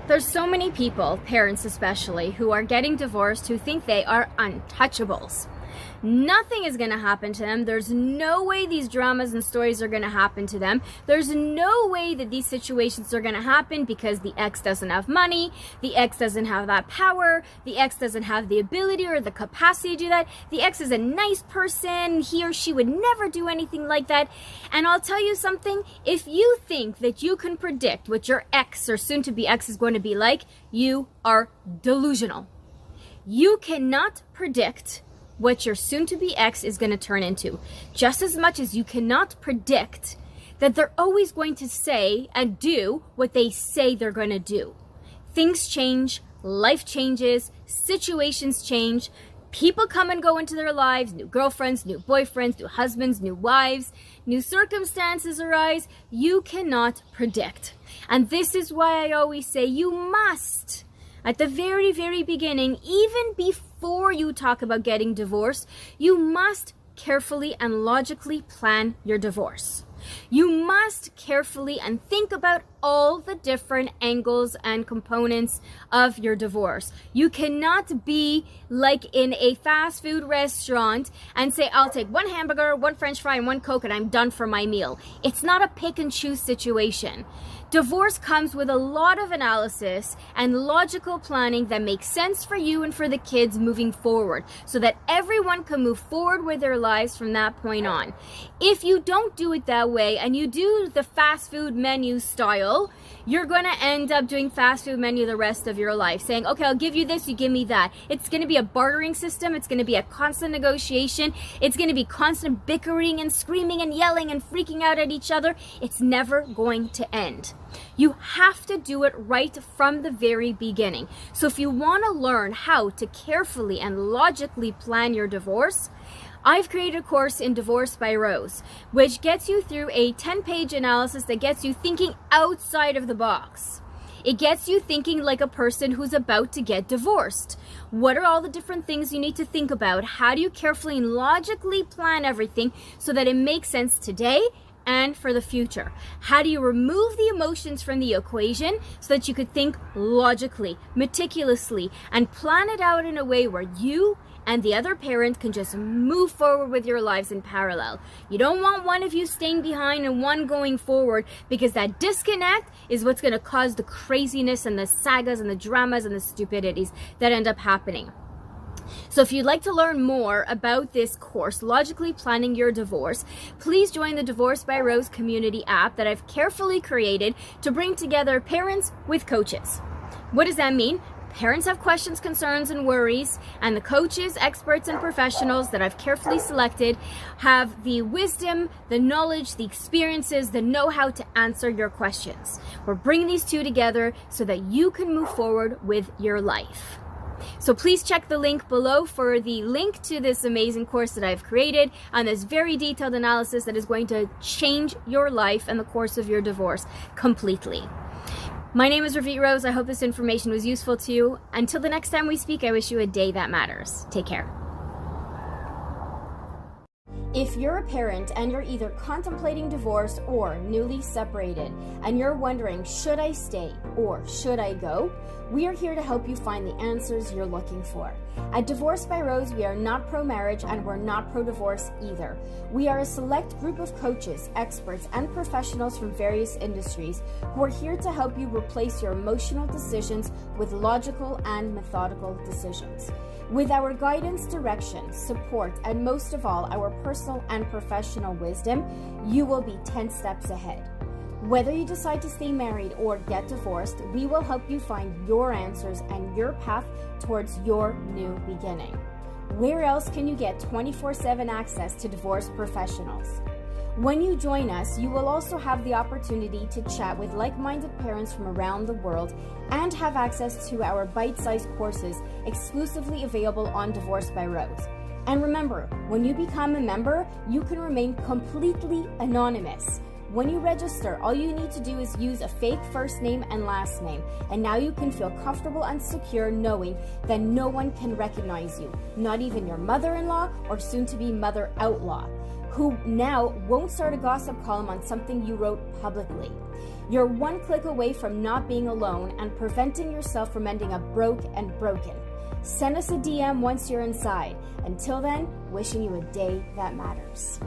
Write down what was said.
There's so many people, parents especially, who are getting divorced who think they are untouchables. Nothing is going to happen to them. There's no way these dramas and stories are going to happen to them. There's no way that these situations are going to happen because the ex doesn't have money, the ex doesn't have that power, the ex doesn't have the ability or the capacity to do that. The ex is a nice person. He or she would never do anything like that. And I'll tell you something, if you think that you can predict what your ex or soon-to-be ex is going to be like, you are delusional. You cannot predict what your soon-to-be ex is going to turn into, just as much as you cannot predict that they're always going to say and do what they say they're going to do. Things change, life changes, situations change, people come and go into their lives, new girlfriends, new boyfriends, new husbands, new wives, new circumstances arise. You cannot predict. And this is why I always say you must, at the very, very beginning, even before you talk about getting divorced, you must carefully and logically plan your divorce. You must carefully and think about all the different angles and components of your divorce. You cannot be like in a fast food restaurant and say, I'll take one hamburger, one French fry, and one Coke, and I'm done for my meal. It's not a pick and choose situation. Divorce comes with a lot of analysis and logical planning that makes sense for you and for the kids moving forward so that everyone can move forward with their lives from that point on. If you don't do it that way and you do the fast food menu style, you're going to end up doing fast food menu the rest of your life, saying, okay, I'll give you this, you give me that. It's going to be a bartering system. It's going to be a constant negotiation. It's going to be constant bickering and screaming and yelling and freaking out at each other. It's never going to end. You have to do it right from the very beginning. So if you want to learn how to carefully and logically plan your divorce, I've created a course in Divorce by Rose, which gets you through a 10-page analysis that gets you thinking outside of the box. It gets you thinking like a person who's about to get divorced. What are all the different things you need to think about? How do you carefully and logically plan everything so that it makes sense today and for the future? How do you remove the emotions from the equation so that you could think logically, meticulously, and plan it out in a way where you and the other parent can just move forward with your lives in parallel? You don't want one of you staying behind and one going forward, because that disconnect is what's going to cause the craziness and the sagas and the dramas and the stupidities that end up happening. So if you'd like to learn more about this course, Logically Planning Your Divorce, please join the Divorce by Rose community app that I've carefully created to bring together parents with coaches. What does that mean? Parents have questions, concerns, and worries, and the coaches, experts, and professionals that I've carefully selected have the wisdom, the knowledge, the experiences, the know-how to answer your questions. We're bringing these two together so that you can move forward with your life. So please check the link below for the link to this amazing course that I've created on this very detailed analysis that is going to change your life and the course of your divorce completely. My name is Ravit Rose. I hope this information was useful to you. Until the next time we speak, I wish you a day that matters. Take care. If you're a parent and you're either contemplating divorce or newly separated, and you're wondering, should I stay or should I go? We are here to help you find the answers you're looking for. At Divorce by Rose, we are not pro-marriage and we're not pro-divorce either. We are a select group of coaches, experts, and professionals from various industries who are here to help you replace your emotional decisions with logical and methodical decisions. With our guidance, direction, support, and most of all, our personal and professional wisdom, you will be 10 steps ahead. Whether you decide to stay married or get divorced, we will help you find your answers and your path towards your new beginning. Where else can you get 24/7 access to divorce professionals? When you join us, you will also have the opportunity to chat with like-minded parents from around the world and have access to our bite-sized courses exclusively available on Divorce by Rose. And remember, when you become a member, you can remain completely anonymous. When you register, all you need to do is use a fake first name and last name, and now you can feel comfortable and secure knowing that no one can recognize you, not even your mother-in-law or soon-to-be mother-outlaw. who now won't start a gossip column on something you wrote publicly. You're one click away from not being alone and preventing yourself from ending up broke and broken. Send us a DM once you're inside. Until then, wishing you a day that matters.